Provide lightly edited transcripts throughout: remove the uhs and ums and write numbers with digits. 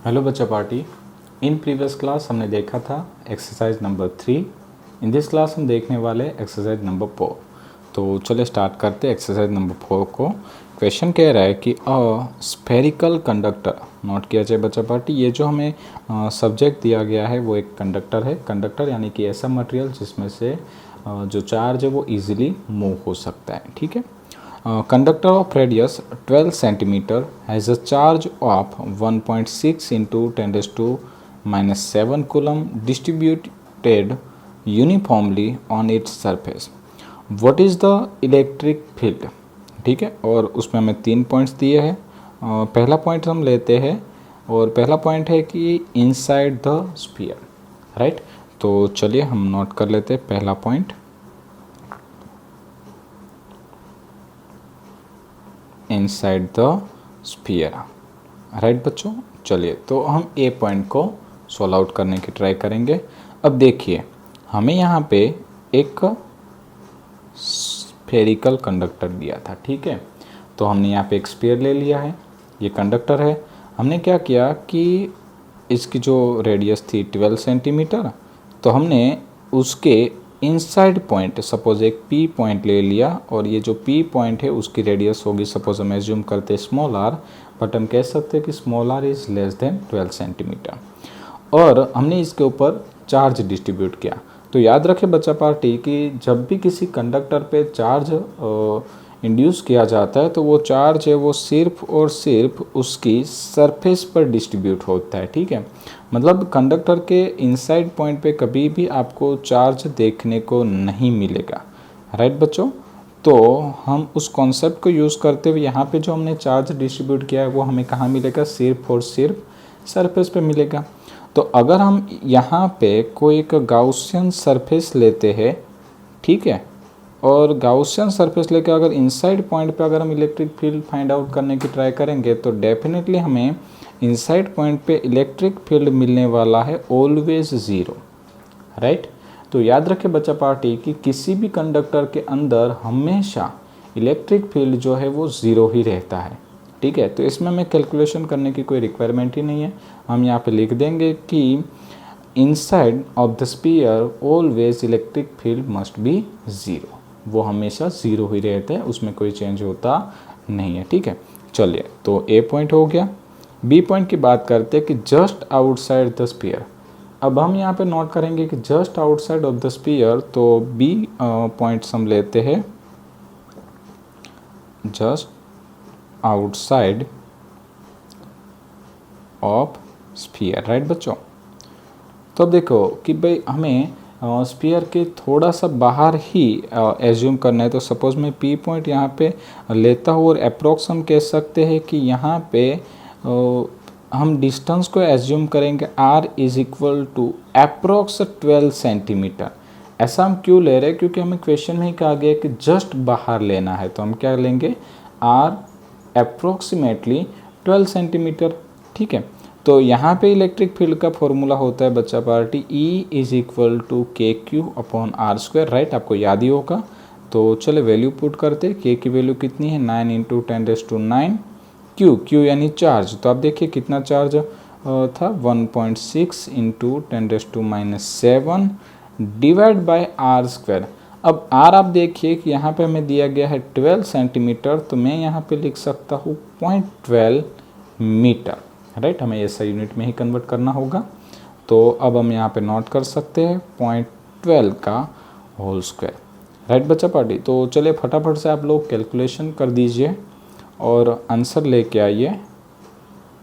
Hello बच्चा party. In previous class हमने देखा था exercise number 3। In this class हम देखने वाले एक्सरसाइज नंबर 4। तो चलिए स्टार्ट करते हैं एक्सरसाइज नंबर 4 को। क्वेश्चन कह रहा है कि अ स्फेरिकल कंडक्टर, नोट किया जाए बच्चा पार्टी, ये जो हमें सब्जेक्ट दिया गया है वो एक कंडक्टर है। कंडक्टर यानी कि ऐसा मटेरियल जिसमें से जो चार्ज है वो इजीली मूव हो सकता है। ठीक है। Conductor of radius 12 centimeter has a charge of 1.6 into 10 raised to minus 7 coulomb distributed uniformly on its surface. What is the electric field? ठीक है, और उसमें हमें 3 पॉइंट्स दिए हैं। पहला पॉइंट हम लेते हैं और पहला पॉइंट है कि इनसाइड द स्फीयर, राइट। तो चलिए हम नोट कर लेते हैं पहला point, inside the sphere, right बच्चों। चलिए तो हम ए पॉइंट को सॉल्व आउट करने की ट्राई करेंगे। अब देखिए हमें यहाँ पे एक स्फेरिकल कंडक्टर दिया था, ठीक है। तो हमने यहाँ पे एक स्फीयर ले लिया है, ये कंडक्टर है। हमने क्या किया कि इसकी जो रेडियस थी 12 सेंटीमीटर, तो हमने उसके इनसाइड पॉइंट सपोज एक पी पॉइंट ले लिया, और ये जो पी पॉइंट है उसकी रेडियस होगी, सपोज हम एज्यूम करते स्मॉल आर, बट हम कह सकते हैं कि small r is less than 12 centimetre. और हमने इसके ऊपर चार्ज डिस्ट्रीब्यूट किया। तो याद रखें बच्चा पार्टी कि जब भी किसी कंडक्टर पे चार्ज इंड्यूस किया जाता है तो वो चार्ज है वो सिर्फ और सिर्फ उसकी सरफेस पर डिस्ट्रीब्यूट होता है, ठीक है। मतलब कंडक्टर के इनसाइड पॉइंट पे कभी भी आपको चार्ज देखने को नहीं मिलेगा, राइट बच्चों। तो हम उस कॉन्सेप्ट को यूज़ करते हुए यहाँ पे जो हमने चार्ज डिस्ट्रीब्यूट किया है वो हमें कहाँ मिलेगा, सिर्फ और सिर्फ सरफेस पे मिलेगा। तो अगर हम यहाँ पे कोई एक गाउसियन सरफेस लेते हैं, ठीक है, और गाउसियन सरफेस लेकर अगर इनसाइड पॉइंट पे अगर हम इलेक्ट्रिक फील्ड फाइंड आउट करने की ट्राई करेंगे तो डेफिनेटली हमें इनसाइड पॉइंट पे इलेक्ट्रिक फील्ड मिलने वाला है ऑलवेज ज़ीरो, राइट। तो याद रखें बच्चा पार्टी कि किसी भी कंडक्टर के अंदर हमेशा इलेक्ट्रिक फील्ड जो है वो ज़ीरो ही रहता है, ठीक है। तो इसमें हमें कैलकुलेशन करने की कोई रिक्वायरमेंट ही नहीं है। हम यहाँ पे लिख देंगे कि inside of the sphere always electric field must be zero, वो हमेशा ज़ीरो ही रहता है, उसमें कोई चेंज होता नहीं है, ठीक है। चलिए तो ए पॉइंट हो गया। बी पॉइंट की बात करते हैं कि जस्ट आउटसाइड द स्फीयर। अब हम यहाँ पे नोट करेंगे कि just outside of the sphere, तो बी पॉइंट्स हम लेते हैं just outside of sphere, right बच्चों। तो अब देखो कि भाई हमें स्फीयर के थोड़ा सा बाहर ही एज्यूम करना है। तो सपोज मैं पी पॉइंट यहाँ पे लेता हूँ और अप्रोक्स हम कह सकते हैं कि यहाँ पे हम डिस्टेंस को एज्यूम करेंगे r is equal to approx 12 centimetre. ऐसा हम क्यों ले रहे हैं, क्योंकि हमें क्वेश्चन में ही कहा गया कि जस्ट बाहर लेना है, तो हम क्या लेंगे r अप्रोक्सीमेटली 12 सेंटीमीटर, ठीक है। तो यहाँ पे इलेक्ट्रिक फील्ड का फॉर्मूला होता है बच्चा party E is equal to K Q upon R square, right, आपको याद ही होगा। तो चले वैल्यू पुट करते, के की वैल्यू कितनी है 9 इंटू 10 रेज़ टू 9, क्यू यानी चार्ज, तो आप देखिए कितना चार्ज था 1.6 into 10 raise to minus 7 divide by r square. अब आर आप देखिए कि यहाँ पे हमें दिया गया है 12 सेंटीमीटर, तो मैं यहाँ पे लिख सकता हूँ 0.12 मीटर, राइट। हमें ऐसा यूनिट में ही कन्वर्ट करना होगा। तो अब हम यहाँ पे नोट कर सकते हैं 0.12 का होल स्क्वायर, राइट बच्चा पार्टी। तो चलिए फटाफट से आप लोग कैलकुलेशन कर दीजिए और आंसर लेके आइए।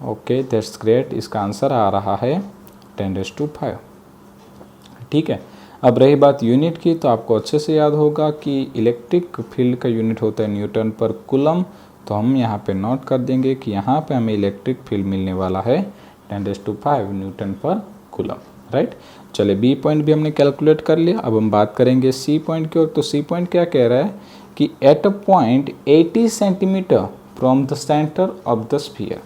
ओके दैट्स ग्रेट, इसका आंसर आ रहा है 10⁵, ठीक है। अब रही बात यूनिट की, तो आपको अच्छे से याद होगा कि इलेक्ट्रिक फील्ड का यूनिट होता है न्यूटन पर कूलम। तो हम यहाँ पे नोट कर देंगे कि यहाँ पे हमें इलेक्ट्रिक फील्ड मिलने वाला है 10⁵ न्यूटन पर कूलम, राइट। चलिए बी पॉइंट भी हमने कैलकुलेट कर लिया। अब हम बात करेंगे सी पॉइंट की ओर। तो सी पॉइंट क्या कह रहा है कि eight a point 80 centimetre from the centre of the sphere,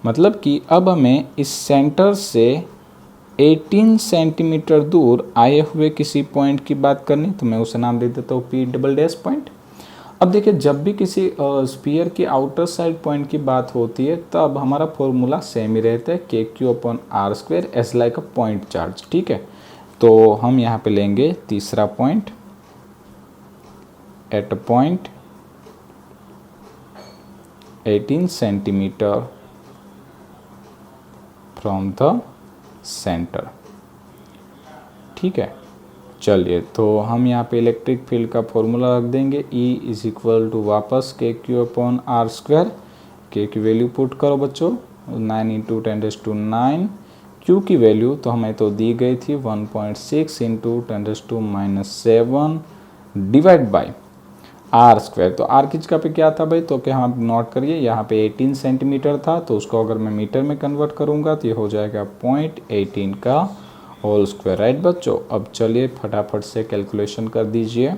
मतलब कि अब हमें इस सेंटर से 18 सेंटीमीटर दूर आए हुए किसी पॉइंट की बात करनी, तो मैं उसे नाम दे देता हूँ P डबल डैश पॉइंट। अब देखिए जब भी किसी स्फीयर की आउटर साइड पॉइंट की बात होती है तब हमारा फॉर्मूला सेम ही रहता है KQ/r² as like a point charge. ठीक है, तो हम यहाँ पे लेंगे तीसरा point, at a point 18 centimetre from the centre. ठीक है, चलिए तो हम यहाँ पे इलेक्ट्रिक फील्ड का फॉर्मूला रख देंगे, E वापस KQ/r²। K की वैल्यू पुट करो बच्चों, 9 × 10⁻⁹। Q की वैल्यू तो हमें तो दी गई थी 1.6 × 10⁻⁷ डिवाइड बाई r²। तो r की जगह पे क्या था भाई, तो क्या हम नोट करिए, यहाँ पे 18 सेंटीमीटर था, तो उसको अगर मैं मीटर में कन्वर्ट करूँगा तो ये हो जाएगा 0.18 का होल स्क्वायर। राइट बच्चों, अब चलिए फटाफट से कैलकुलेशन कर दीजिए।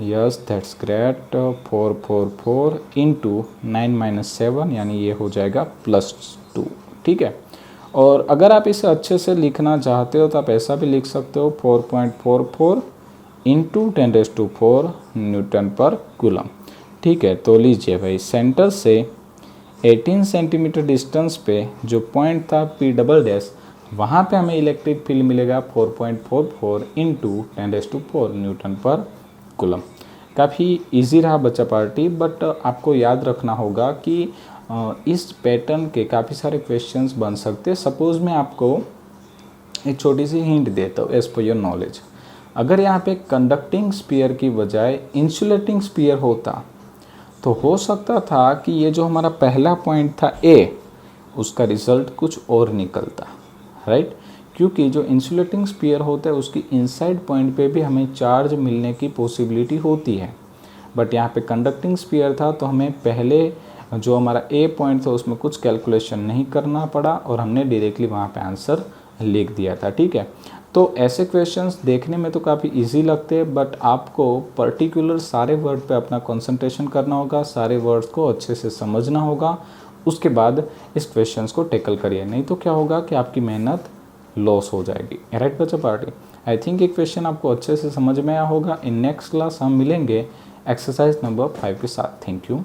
यस दैट्स ग्रेट, 444 इंटू 9 - 7 यानी ये हो जाएगा +2। ठीक है, और अगर आप इसे अच्छे से लिखना चाहते हो तो आप ऐसा भी लिख सकते हो 4.44 इंटू 10⁻⁴ न्यूटन पर कूलम। ठीक है, तो लीजिए भाई सेंटर से 18 सेंटीमीटर डिस्टेंस पे जो पॉइंट था P', वहाँ पे हमें इलेक्ट्रिक फील्ड मिलेगा 4.44 इंटू 10⁻⁴ न्यूटन पर कूलम। काफ़ी इजी रहा बच्चा पार्टी, बट आपको याद रखना होगा कि इस पैटर्न के काफ़ी सारे क्वेश्चंस बन सकते हैं। सपोज़ मैं आपको एक छोटी सी हिंट देता हूँ एज पर योर नॉलेज। अगर यहाँ पे कंडक्टिंग स्फीयर की बजाय इंसुलेटिंग स्फीयर होता तो हो सकता था कि ये जो हमारा पहला पॉइंट था A, उसका रिजल्ट कुछ और निकलता। राइट, क्योंकि जो इंसुलेटिंग स्फीयर होता है उसकी इनसाइड पॉइंट पे भी हमें चार्ज मिलने की पॉसिबिलिटी होती है, बट यहाँ पे कंडक्टिंग स्फीयर था तो हमें पहले जो हमारा A पॉइंट था उसमें कुछ कैलकुलेशन नहीं करना पड़ा और हमने डायरेक्टली वहाँ पे आंसर लिख दिया था। ठीक है, तो ऐसे क्वेश्चंस देखने में तो काफ़ी इजी लगते हैं, बट आपको पर्टिकुलर सारे वर्ड पे अपना कंसंट्रेशन करना होगा, सारे वर्ड्स को अच्छे से समझना होगा, उसके बाद इस क्वेश्चंस को टैकल करिए, नहीं तो क्या होगा कि आपकी मेहनत लॉस हो जाएगी। राइट बच्चा पार्टी, आई थिंक ये क्वेश्चन आपको अच्छे से समझ में आया होगा। इन नेक्स्ट क्लास हम मिलेंगे एक्सरसाइज नंबर 5 के साथ। Thank you.